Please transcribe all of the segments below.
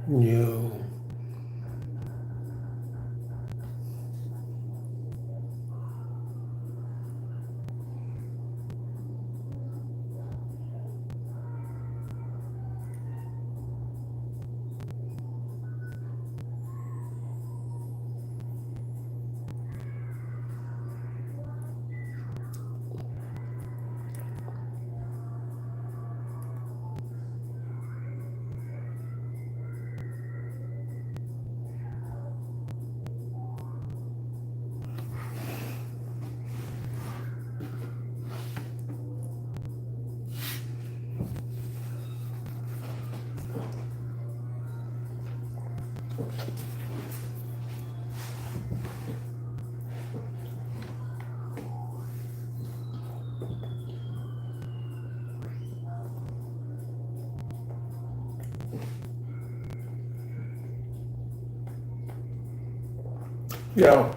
Yo. Yo.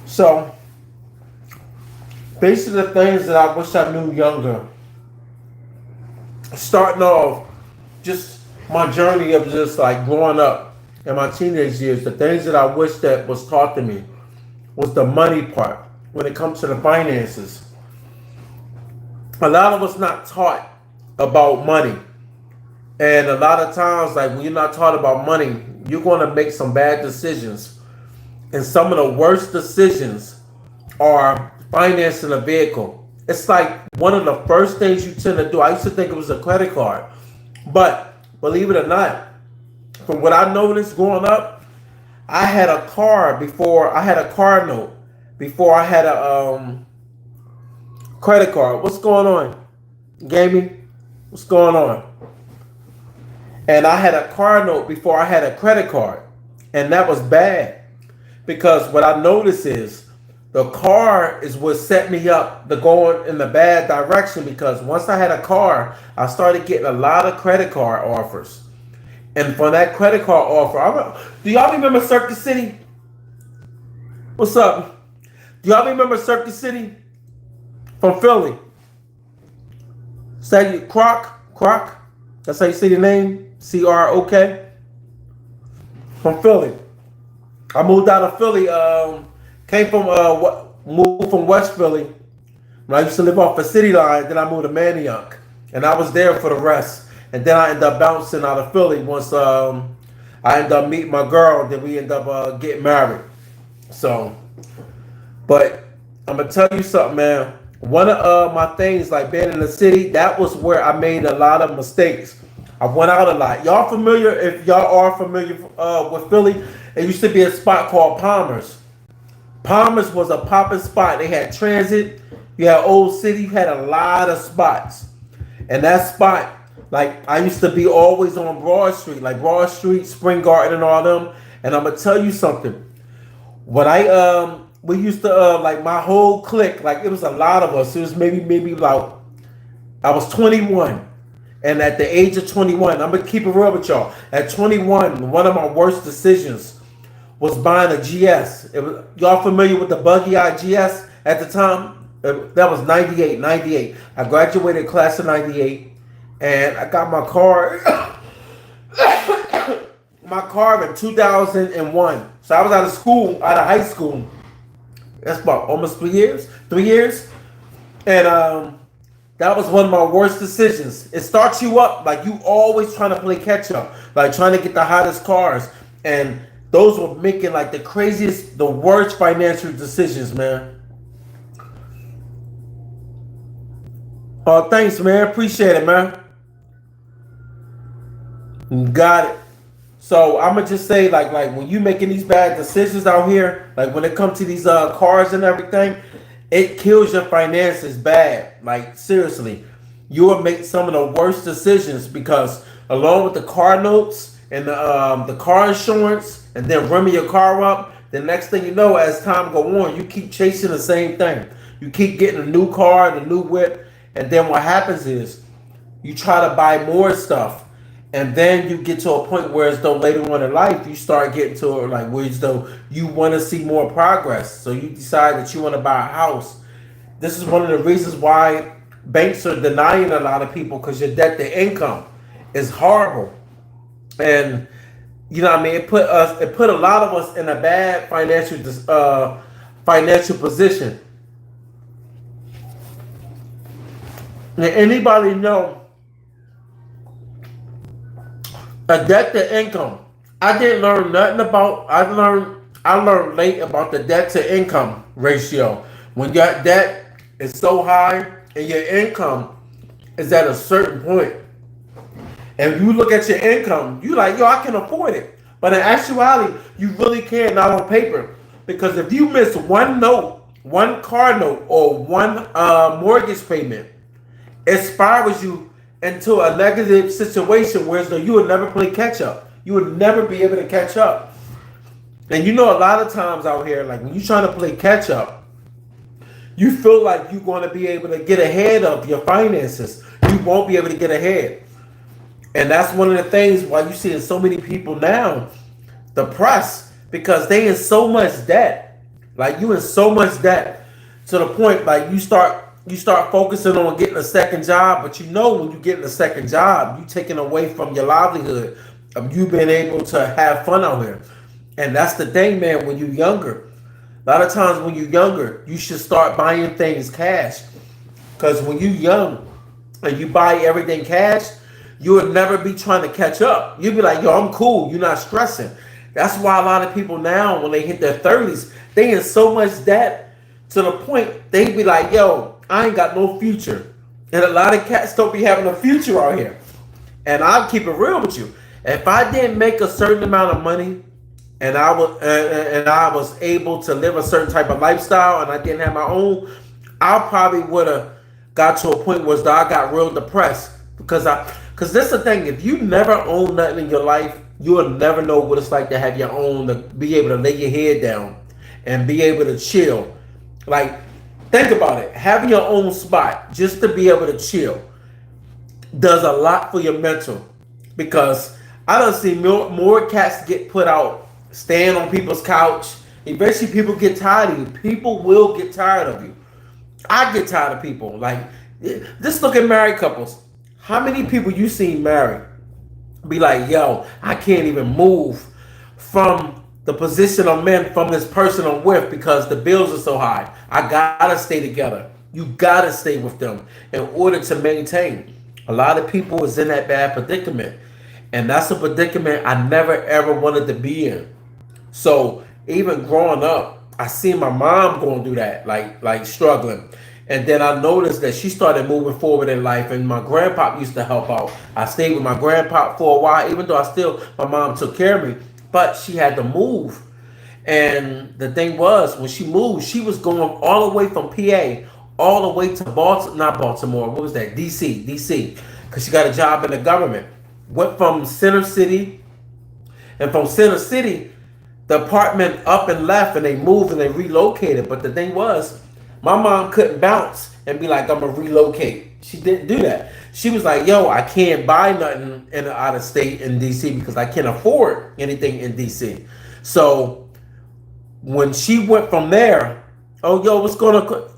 So, basically the things that I wish I knew younger. Starting off, just my journey of just like growing up in my teenage years, the things that I wish that was taught to me was the money part. When it comes to the finances, a lot of us not taught about money. And a lot of times, like when you're not taught about money, you're going to make some bad decisions. And some of the worst decisions are financing a vehicle. It's like one of the first things you tend to do. I used to think it was a credit card. But believe it or not, from what I noticed growing up, I had a car before I had a car note before I had a credit card. What's going on, Gaming? What's going on? And I had a car note before I had a credit card, and that was bad because what I noticed is the car is what set me up to go in the bad direction because once I had a car, I started getting a lot of credit card offers. And for that credit card offer, do y'all remember Circuit City? What's up? Do y'all remember Circuit City from Philly? Say Croc. That's how you say the name. CROK from Philly. I moved out of Philly. Came from moved from West Philly. When I used to live off the city line, then I moved to Manayunk, and I was there for the rest. And then I ended up bouncing out of Philly once I ended up meeting my girl. Then we ended up getting married. So, but I'm gonna tell you something, man. One of my things, like being in the city, that was where I made a lot of mistakes. I went out a lot. Y'all familiar? If y'all are familiar with Philly, it used to be a spot called Palmer's. Palmer's was a popping spot. They had Transit, you had Old City, you had a lot of spots. And that spot, like I used to be always on Broad Street, like Broad Street, Spring Garden, and all them. And I'm gonna tell you something. When I we used to like my whole clique, like it was a lot of us. It was maybe about I was 21. And at the age of 21, I'm gonna keep it real with y'all. At 21, one of my worst decisions was buying a GS. It was, y'all familiar with the buggy eye GS at the time? That was 98, 98. I graduated class of 98 and I got my car my car in 2001. So I was out of school, out of high school. That's about almost 3 years. 3 years. And that was one of my worst decisions. It starts you up like you always trying to play catch up, like trying to get the hottest cars. And those were making like the craziest, the worst financial decisions, man. Oh, thanks, man. Appreciate it, man. Got it. So I'm gonna just say, like when you making these bad decisions out here, like when it comes to these cars and everything, it kills your finances bad. Like seriously, you will make some of the worst decisions because along with the car notes and the car insurance, and then running your car up, the next thing you know, as time go on, you keep chasing the same thing. You keep getting a new car, the new whip, and then what happens is you try to buy more stuff, and then you get to a point where as though later on in life you start getting to like where as though you want to see more progress, so you decide that you want to buy a house. This is one of the reasons why banks are denying a lot of people, because your debt to income is horrible. And you know what I mean, it put a lot of us in a bad financial position. And anybody know a debt to income? I didn't learn nothing about. I learned late about the debt to income ratio. When your debt is so high and your income is at a certain point, and you look at your income, you like, yo, I can afford it. But in actuality, you really can't, not on paper. Because if you miss one note, one car note, or one mortgage payment, it spirals you into a negative situation where so you would never play catch up. You would never be able to catch up. And you know, a lot of times out here, like when you're trying to play catch up, you feel like you're going to be able to get ahead of your finances. You won't be able to get ahead. And that's one of the things why you see so many people now depressed because they in so much debt. Like you in so much debt to the point like you start focusing on getting a second job, but you know when you get a second job, you taking away from your livelihood of you being able to have fun out here. And that's the thing, man, when you're younger. A lot of times when you're younger, you should start buying things cash. Because when you're young and you buy everything cash, you would never be trying to catch up. You'd be like, yo, I'm cool. You're not stressing. That's why a lot of people now, when they hit their 30s, they in so much debt to the point they be like, yo, I ain't got no future. And a lot of cats don't be having a future out here. And I'll keep it real with you. If I didn't make a certain amount of money and I was able to live a certain type of lifestyle and I didn't have my own, I probably would have got to a point where I got real depressed because this is the thing. If you never own nothing in your life, you will never know what it's like to have your own, to be able to lay your head down and be able to chill. Like, think about it. Having your own spot just to be able to chill does a lot for your mental. Because I don't see more cats get put out, staying on people's couch. Eventually, people get tired of you. People will get tired of you. I get tired of people. Like, just look at married couples. How many people you seen married be like, yo, I can't even move from the position I'm in from this person I'm with because the bills are so high. I gotta stay together. You gotta stay with them in order to maintain. A lot of people is in that bad predicament. And that's a predicament I never ever wanted to be in. So even growing up, I seen my mom going through that, like struggling. And then I noticed that she started moving forward in life, and my grandpa used to help out. I stayed with my grandpa for a while, even though my mom took care of me, but she had to move. And the thing was, when she moved, she was going all the way from PA, all the way to Baltimore, not Baltimore, what was that? DC, because she got a job in the government. Went from Center City, and from Center City, the apartment up and left, and they moved and they relocated. But the thing was, my mom couldn't bounce and be like, I'm gonna relocate. She didn't do that. She was like, yo, I can't buy nothing in out of state in DC because I can't afford anything in DC. So when she went from there, oh yo, what's going on?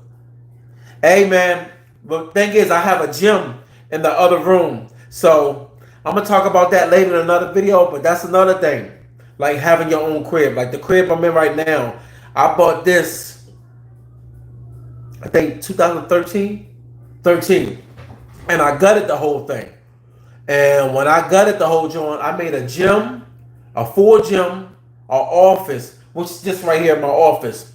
Hey man, but thing is, I have a gym in the other room. So I'm gonna talk about that later in another video, but that's another thing. Like having your own crib. Like the crib I'm in right now. I bought this, I think 2013. And I gutted the whole thing. And when I gutted the whole joint, I made a gym, a full gym, an office, which is just right here in my office.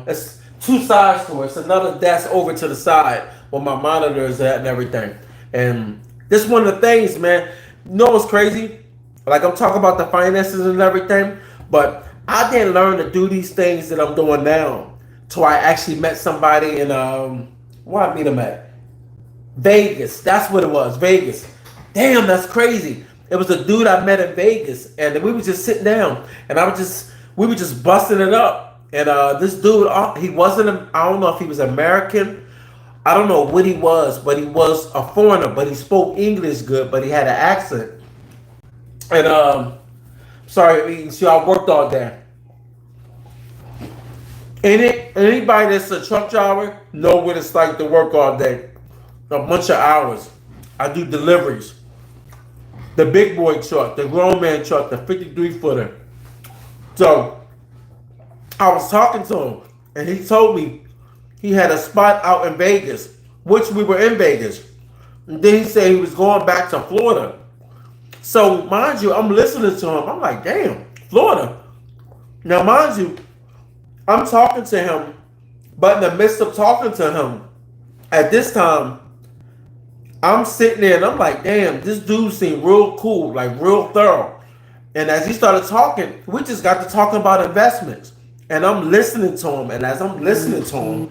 It's two sides to it. It's another desk over to the side where my monitor is at and everything. And this is one of the things, man. You know what's crazy? Like I'm talking about the finances and everything, but I didn't learn to do these things that I'm doing now till I actually met somebody in where I meet him at? Vegas. That's what it was. Vegas. Damn, that's crazy. It was a dude I met in Vegas, and we were just sitting down, and we were just busting it up. And this dude, he wasn't. I don't know if he was American. I don't know what he was, but he was a foreigner. But he spoke English good, but he had an accent. And sorry, see, I worked all day. Anybody that's a truck driver know what it's like to work all day. A bunch of hours. I do deliveries. the big boy truck, the grown man truck, the 53 footer. So I was talking to him, and he told me he had a spot out in Vegas, which we were in Vegas. And then he said he was going back to Florida. So mind you, I'm listening to him. I'm like, damn, Florida. Now mind you, I'm talking to him, but in the midst of talking to him, at this time, I'm sitting there and I'm like, damn, this dude seemed real cool, like real thorough. And as he started talking, we just got to talking about investments. And I'm listening to him. And as I'm listening to him,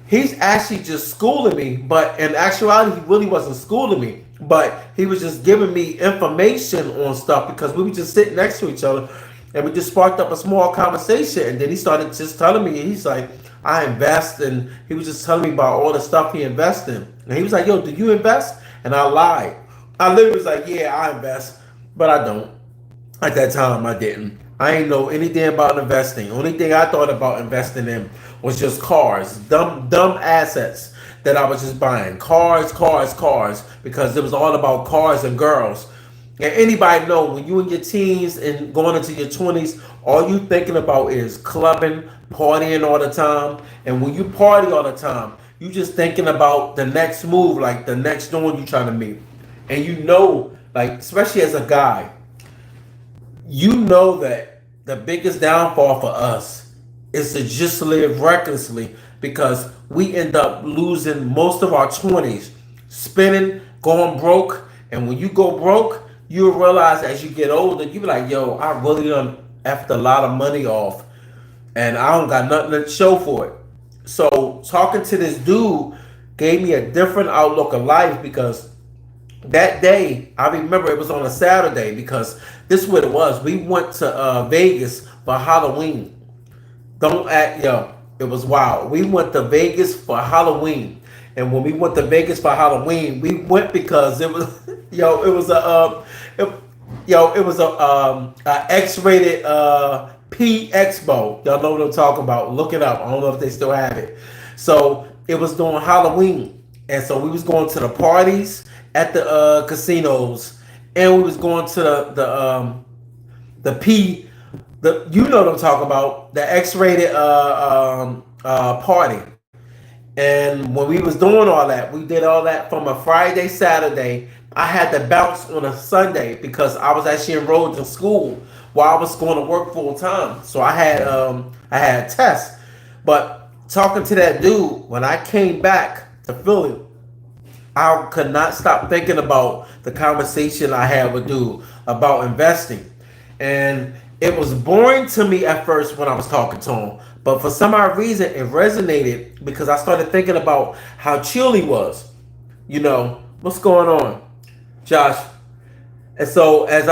he's actually just schooling me. But in actuality, he really wasn't schooling me. But he was just giving me information on stuff because we were just sitting next to each other. And we just sparked up a small conversation. And then he started just telling me, he's like, I invest. And he was just telling me about all the stuff he invests in. And he was like, yo, do you invest? And I lied. I literally was like, yeah, I invest. But I don't. At that time, I didn't. I ain't know anything about investing. Only thing I thought about investing in was just cars. Dumb assets that I was just buying. Cars, because it was all about cars and girls. And anybody know when you in your teens and going into your 20s, all you thinking about is clubbing, partying all the time. And when you party all the time, you just thinking about the next move, like the next one you trying to meet. And you know, like, especially as a guy, you know that the biggest downfall for us is to just live recklessly because we end up losing most of our 20s, spending, going broke. And when you go broke, you'll realize as you get older, you be like, yo, I really done effed a lot of money off and I don't got nothing to show for it. So talking to this dude gave me a different outlook of life because that day, I remember it was on a Saturday because this is what it was. We went to Vegas for Halloween. Don't act, yo, it was wild. We went to Vegas for Halloween. And when we went to Vegas for Halloween, we went because it was, yo, it was a X-rated P Expo. Y'all know what I'm talking about. Look it up. I don't know if they still have it. So it was during Halloween. And so we was going to the parties at the casinos, and we was going to you know what I'm talking about, the X-rated party. And when we was doing all that, we did all that from a Friday, Saturday. I had to bounce on a Sunday because I was actually enrolled in school while I was going to work full time. So I had tests. But talking to that dude, when I came back to Philly, I could not stop thinking about the conversation I had with dude about investing. And it was boring to me at first when I was talking to him. But for some odd reason, it resonated because I started thinking about how chill he was. You know, what's going on, Josh? And so as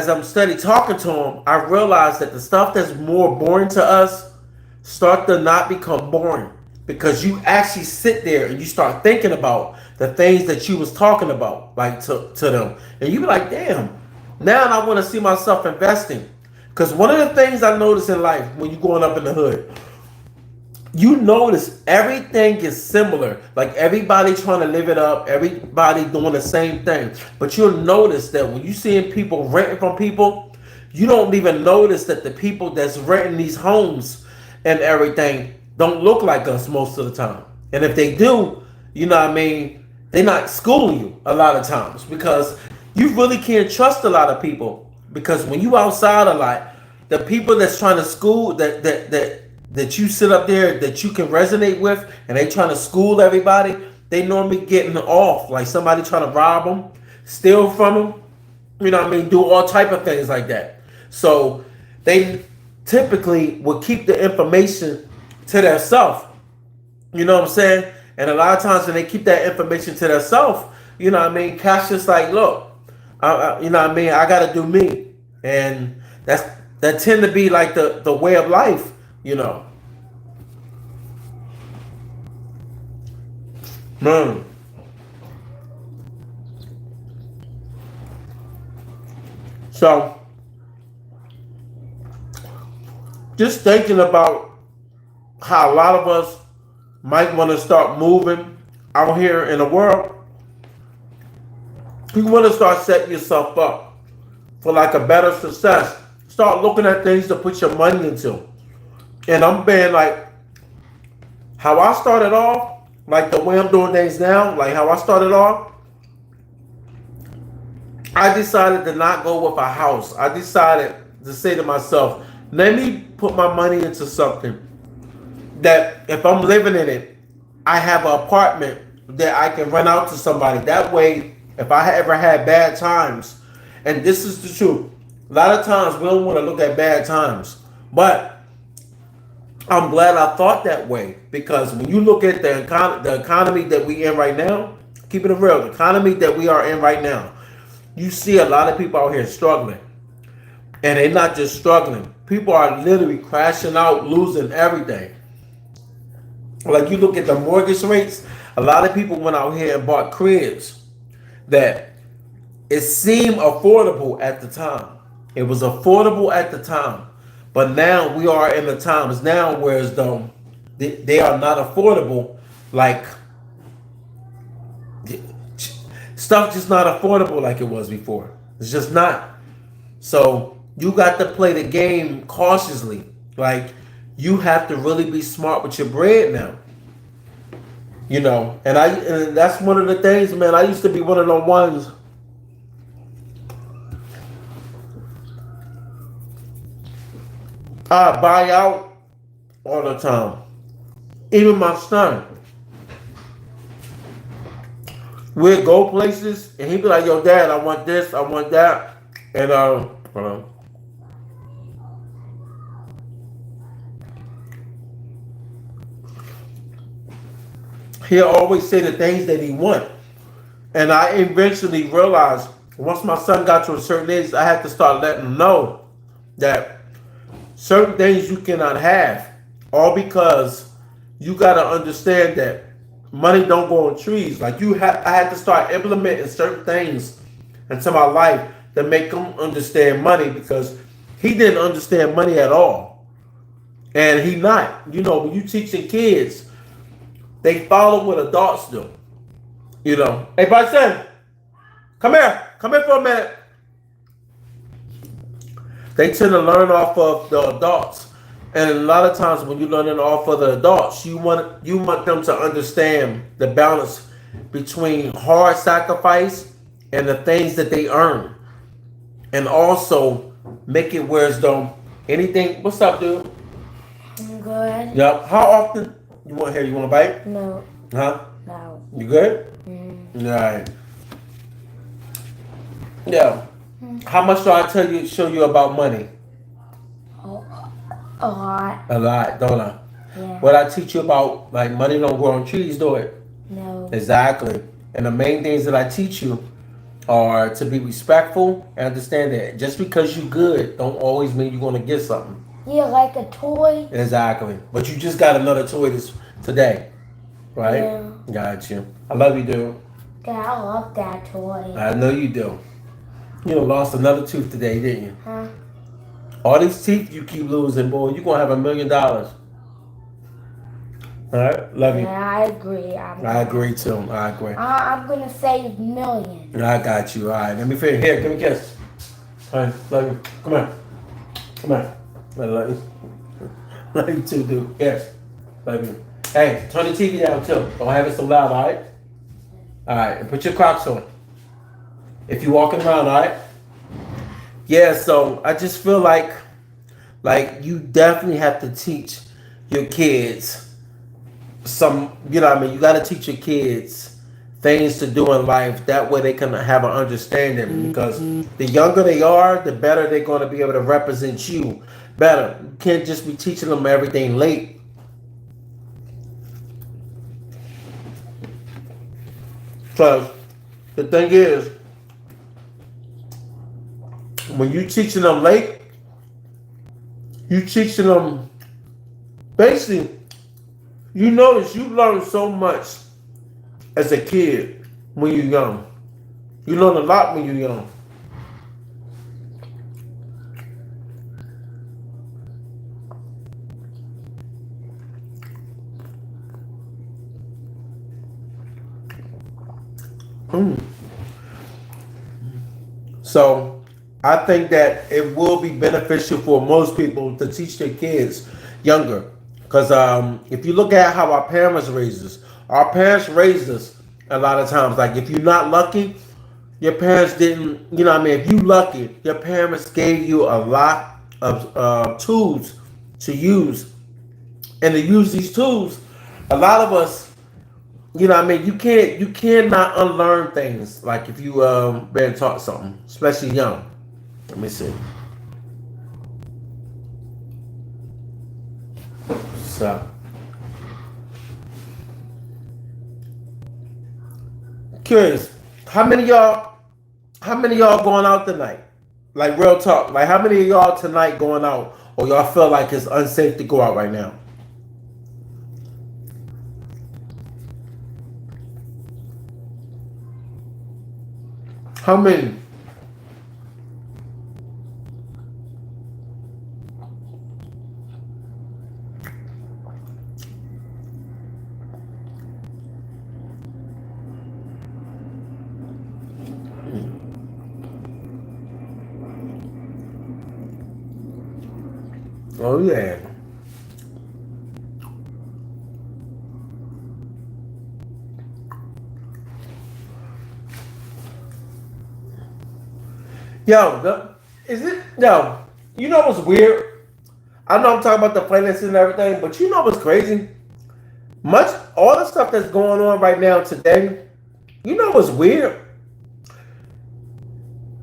I'm studying talking to him, I realized that the stuff that's more boring to us start to not become boring because you actually sit there and you start thinking about the things that you was talking about, like to them, and you be like, damn, now I want to see myself investing. Because one of the things I notice in life when you're growing up in the hood, you notice everything is similar. Like everybody trying to live it up, everybody doing the same thing. But you'll notice that when you seeing people renting from people, you don't even notice that the people that's renting these homes and everything don't look like us most of the time. And if they do, you know what I mean, they're not schooling you a lot of times because you really can't trust a lot of people because when you outside a lot, the people that's trying to school that you sit up there that you can resonate with and they trying to school everybody, they normally getting off like somebody trying to rob them, steal from them, you know what I mean, do all type of things like that. So they typically will keep the information to themselves. You know what I'm saying? And a lot of times when they keep that information to themselves, you know what I mean, Cash just like, look, you know what I mean, I got to do me. And that tend to be like the way of life, you know. Man. So, just thinking about how a lot of us might want to start moving out here in the world, You want to start setting yourself up for like a better success. Start looking at things to put your money into. And I'm being like, how I started off, like the way I'm doing things now, like how I started off, I decided to not go with a house. I decided to say to myself, let me put my money into something that if I'm living in it, I have an apartment that I can rent out to somebody. That way, if I ever had bad times, and this is the truth, a lot of times we don't want to look at bad times, but I'm glad I thought that way, because when you look at the economy that we in right now, keeping it real, the economy that we are in right now, you see a lot of people out here struggling. And they're not just struggling. People are literally crashing out, losing everything. Like you look at the mortgage rates, a lot of people went out here and bought cribs that it seemed affordable at the time. It was affordable at the time. But now we are in the times now whereas though they are not affordable, like stuff just not affordable like it was before. It's just not. So you got to play the game cautiously. Like you have to really be smart with your bread now. You know, and that's one of the things, man. I used to be one of the ones. I buy out all the time. Even my son. We'd go places and he'd be like, yo, dad, I want this, I want that. And hold on. He'll always say the things that he want. And I eventually realized once my son got to a certain age, I had to start letting him know that certain things you cannot have, all because you got to understand that money don't grow on trees. Like I had to start implementing certain things into my life to make him understand money, because he didn't understand money at all. And he not. You know, when you teaching kids, they follow what adults do. You know, hey, Bryson, come here. Come here for a minute. They tend to learn off of the adults. And a lot of times when you're learning off of the adults, you want them to understand the balance between hard sacrifice and the things that they earn. And also make it where as though anything. What's up, dude? I'm good. Yep. How often you want here? You want a bite? No. Huh? No. You good? Mm. All right. Yeah. How much do I show you about money? Oh, a lot. A lot, don't I? Yeah. What I teach you about, like money don't grow on trees, do it? No. Exactly. And the main things that I teach you are to be respectful and understand that just because you good don't always mean you're going to get something. Yeah, like a toy. Exactly. But you just got another toy today, right? Yeah. Got you. I love you, dude. Yeah, I love that toy. I know you do. You done lost another tooth today, didn't you? Huh? All these teeth you keep losing, boy, you're going to have $1 million. All right? Love you. Yeah, I agree. I agree, too. I agree. I'm going to save millions. I got you. All right. Let me finish. Here, give me a kiss. All right. Love you. Come here. Come here. I love you. Love you, too, dude. Yes. Love you. Hey, turn the TV down, too. Don't have it so loud, all right? All right. And put your Crocs on. If you're walking around, all right? Yeah, so I just feel like you definitely have to teach your kids some, you know what I mean? You got to teach your kids things to do in life. That way they can have an understanding, because the younger they are, the better they're going to be able to represent you better. You can't just be teaching them everything late. So the thing is, when you teaching them late, you teaching them basically, you notice you learn so much as a kid when you're young. You learn a lot when you're young. So I think that it will be beneficial for most people to teach their kids younger. Because if you look at how our parents raised us a lot of times. Like if you're not lucky, your parents didn't, you know what I mean? If you lucky, your parents gave you a lot of tools to use. And to use these tools, a lot of us, you know what I mean, you cannot unlearn things like if you been taught something, especially young. Let me see. So curious, how many of y'all going out tonight? Like real talk. Like how many of y'all tonight going out or y'all feel like it's unsafe to go out right now? How many? Oh yeah. Yo, is it yo? You know what's weird? I know I'm talking about the planets and everything, but you know what's crazy? Much all the stuff that's going on right now today. You know what's weird?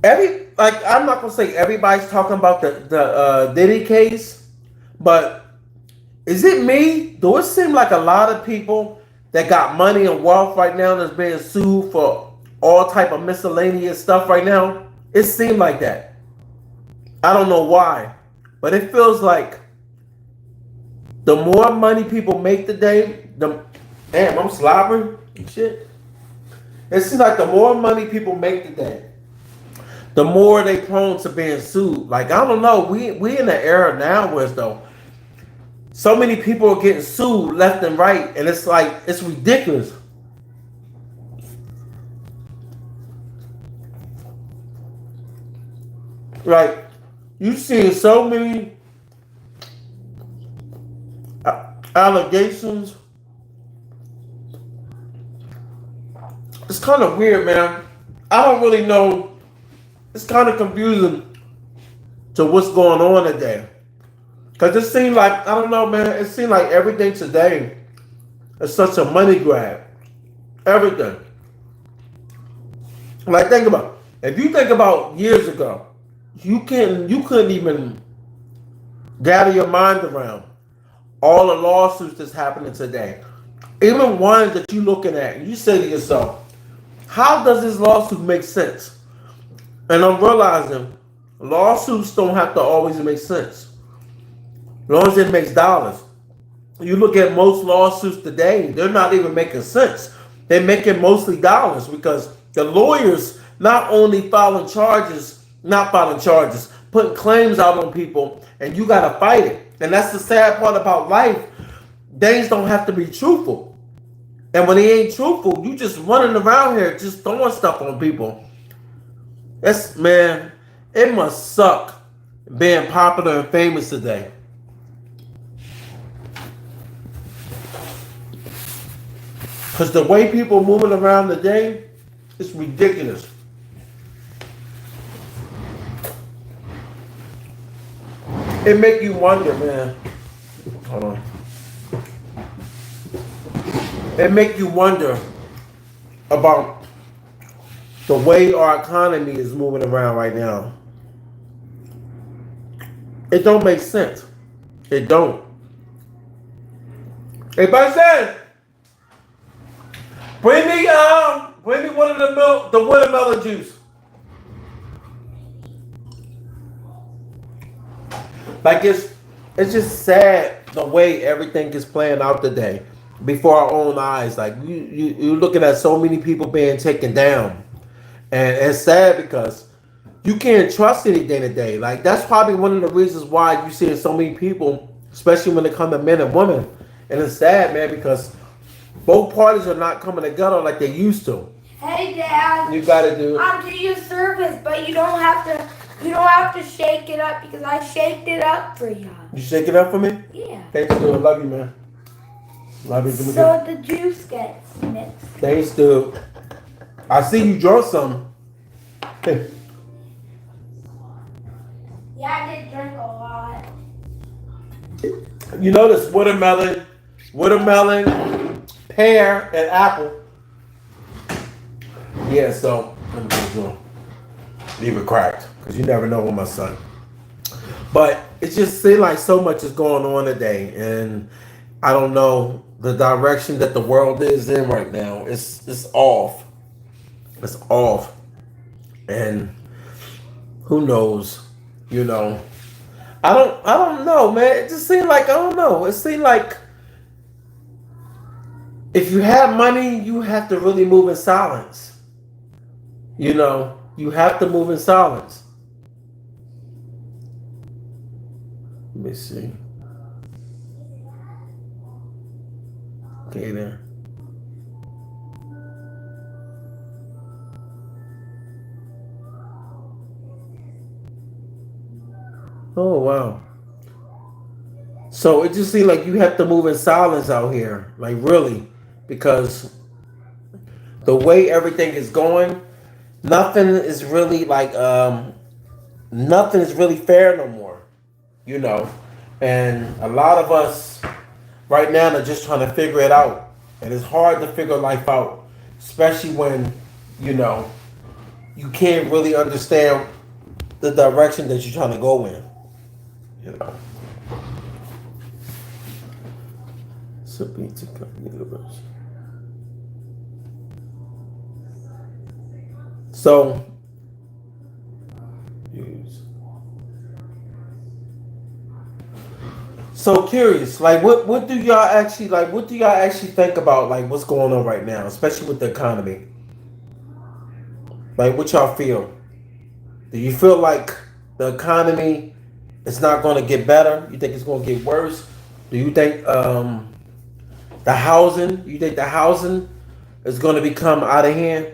I'm not gonna say everybody's talking about the Diddy case, but is it me? Do it seem like a lot of people that got money and wealth right now that's being sued for all type of miscellaneous stuff right now? It seemed like that. I don't know why, but it feels like the more money people make today, the damn I'm slobbering and shit. It seems like the more money people make today, the more they prone to being sued. Like I don't know, we in an era now where though so many people are getting sued left and right, and it's like it's ridiculous. Like you see so many allegations. It's kind of weird, man. I don't really know. It's kind of confusing to what's going on today. Because it seemed like, I don't know, man. It seemed like everything today is such a money grab. Everything. Like, think about it. If you think about years ago, you couldn't even gather your mind around all the lawsuits that's happening today. Even ones that you're looking at, you say to yourself, how does this lawsuit make sense? And I'm realizing lawsuits don't have to always make sense. As long as it makes dollars. You look at most lawsuits today, they're not even making sense. They're making mostly dollars because the lawyers not only not filing charges, putting claims out on people, and you got to fight it. And that's the sad part about life. Things don't have to be truthful. And when they ain't truthful, you just running around here just throwing stuff on people. Man, it must suck being popular and famous today. Because the way people moving around today, it's ridiculous. It make you wonder, man. Hold on. It make you wonder about the way our economy is moving around right now. It don't make sense. It don't. Hey, Bunsen, bring me one of the watermelon juice. Like it's just sad the way everything is playing out today before our own eyes. Like you're looking at so many people being taken down, and it's sad because you can't trust anything today. Like that's probably one of the reasons why you see so many people, especially when it comes to men and women. And it's sad, man, because both parties are not coming together like they used to. Hey, Dad. You gotta do it. I'm to your service, but you don't have to. You don't have to shake it up because I shaked it up for you. You shake it up for me? Yeah. Thanks, dude. Love you, man. Love you. So the juice gets mixed. Thanks, dude. I see you draw some. Hey. Yeah, I did drink a lot. You notice watermelon, pear, and apple. Yeah, so let me just leave it cracked because you never know with my son. But it just seems like so much is going on today, and I don't know the direction that the world is in right now. It's off. It's off, and who knows? You know, I don't know, man. It just seemed like I don't know. It seemed like if you have money, you have to really move in silence. You know, you have to move in silence. Let me see. Okay, there. Oh, wow. So it just seems like you have to move in silence out here. Like, really. Because the way everything is going, nothing is really like, nothing is really fair no more. You know. And a lot of us right now are just trying to figure it out. And it's hard to figure life out. Especially when, you know, you can't really understand the direction that you're trying to go in. You know. So, so curious. Like, what do y'all actually like? What do y'all actually think about like what's going on right now, especially with the economy? Like, what y'all feel? Do you feel like the economy is not going to get better? You think it's going to get worse? Do you think the housing? You think the housing is going to become out of hand?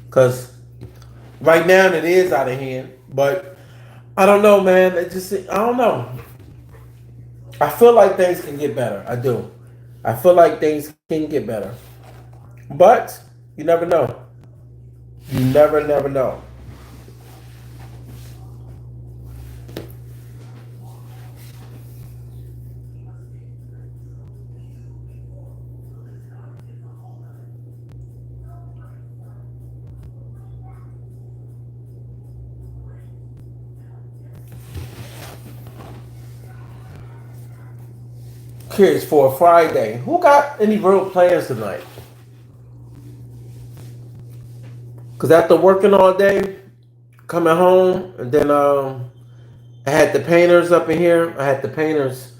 Because right now it is out of hand, but I don't know, man. I don't know. I feel like things can get better. I do. I feel like things can get better, but you never know. You never know. Curious for a Friday. Who got any real plans tonight? Cause after working all day, coming home, and then I had the painters up in here. I had the painters.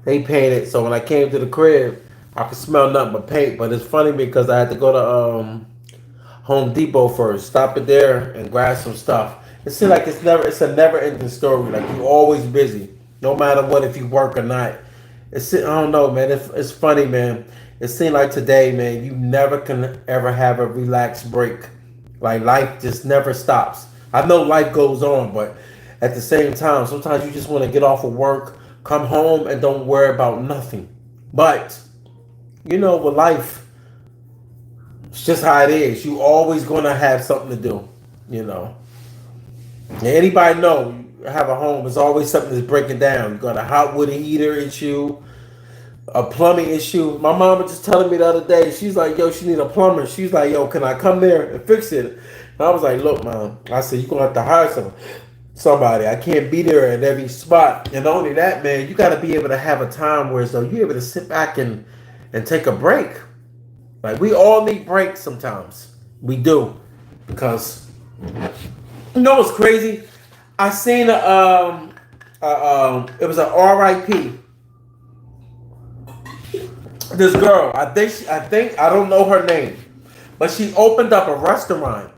They painted. So when I came to the crib, I could smell nothing but paint. But it's funny because I had to go to Home Depot first, stop it there, and grab some stuff. It seems like it's a never ending story. Like you're always busy, no matter what, if you work or not. I don't know, man. It's funny, man. It seems like today, man, you never can ever have a relaxed break. Like life just never stops. I know life goes on, but at the same time, sometimes you just want to get off of work, come home, and don't worry about nothing. But you know, with life, it's just how it is. You always gonna have something to do. You know. And anybody know? Have a home, there's always something that's breaking down. You got a hot water heater issue, a plumbing issue. My mom was just telling me the other day, she's like, yo, she need a plumber. She's like, yo, can I come there and fix it? And I was like, look, mom, I said, you're gonna have to hire somebody. I can't be there at every spot. And only that, man, you gotta be able to have a time where so you're able to sit back and take a break. Like we all need breaks sometimes. We do. Because you know what's crazy? I seen it was an R.I.P. This girl, I think I don't know her name, but she opened up a restaurant,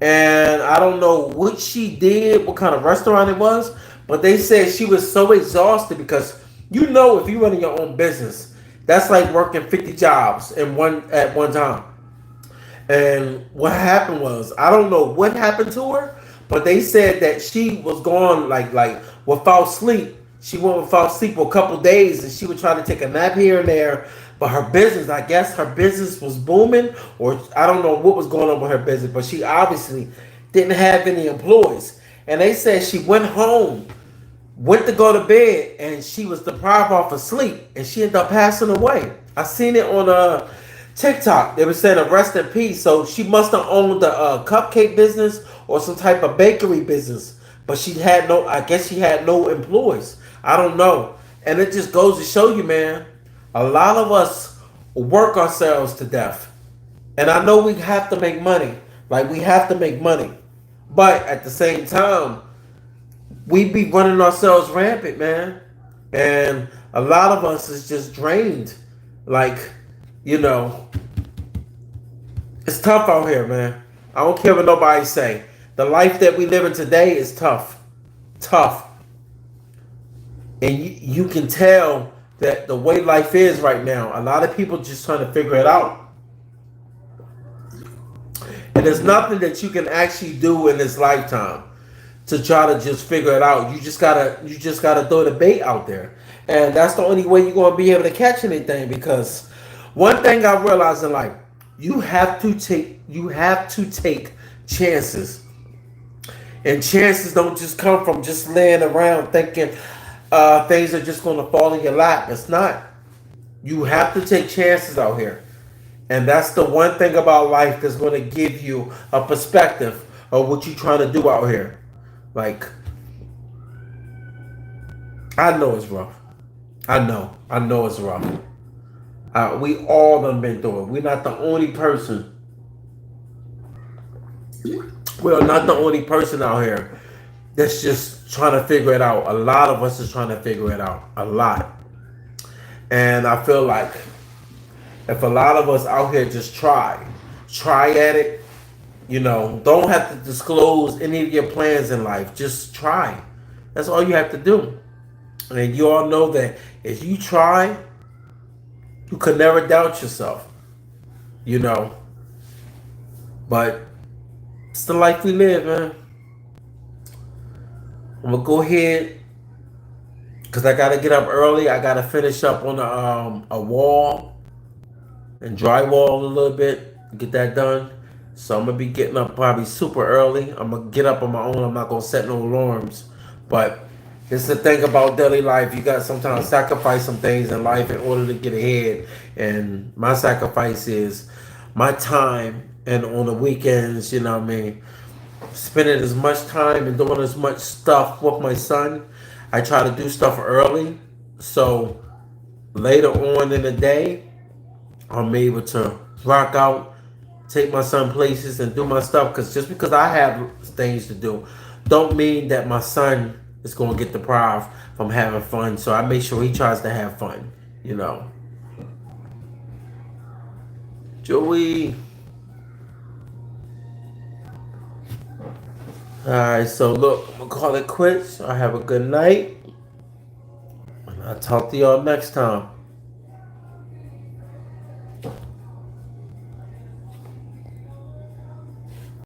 and I don't know what she did, what kind of restaurant it was, but they said she was so exhausted because you know if you running your own business, that's like working 50 jobs at one time. And what happened was, I don't know what happened to her, but they said that she was gone like without sleep. She went without sleep for a couple days, and she would try to take a nap here and there. But her business, I guess, her business was booming, or I don't know what was going on with her business. But she obviously didn't have any employees, and they said she went home, went to go to bed, and she was deprived off of sleep, and she ended up passing away. I seen it on TikTok. They were saying a rest in peace. So she must have owned a cupcake business or some type of bakery business, but she had no. I guess she had no employees. I don't know, and it just goes to show you, man. A lot of us work ourselves to death, and I know we have to make money. Like we have to make money, but at the same time, we be running ourselves rampant, man. And a lot of us is just drained. Like, you know, it's tough out here, man. I don't care what nobody say. The life that we live in today is tough. Tough. And you can tell that the way life is right now, a lot of people just trying to figure it out. And there's nothing that you can actually do in this lifetime to try to just figure it out. You just gotta throw the bait out there. And that's the only way you're gonna be able to catch anything, because one thing I realized in life, you have to take chances. And chances don't just come from just laying around thinking things are just gonna fall in your lap. It's not. You have to take chances out here. And that's the one thing about life that's going to give you a perspective of what you're trying to do out here. Like, I know it's rough. I know it's rough. We all done been through it. We're not the only person. We're not the only person out here that's just trying to figure it out. A lot of us is trying to figure it out. A lot. And I feel like if a lot of us out here just try at it, don't have to disclose any of your plans in life. Just try. That's all you have to do. And you all know that if you try, you could never doubt yourself. You know. But it's the life we live, man. I'm gonna go ahead because I gotta get up early. I gotta finish up on a wall and drywall a little bit, get that done. So I'm gonna be getting up probably super early. I'm gonna get up on my own. I'm not gonna set no alarms. But it's the thing about daily life. You got to sometimes sacrifice some things in life in order to get ahead. And my sacrifice is my time, and on the weekends, what I mean, spending as much time and doing as much stuff with my son. I try to do stuff early, so later on in the day, I'm able to rock out, take my son places, and do my stuff. Because just because I have things to do, don't mean that my son is going to get deprived from having fun. So I make sure he tries to have fun, Joey. All right, so look, I'm going to call it quits. I have a good night. And I'll talk to y'all next time.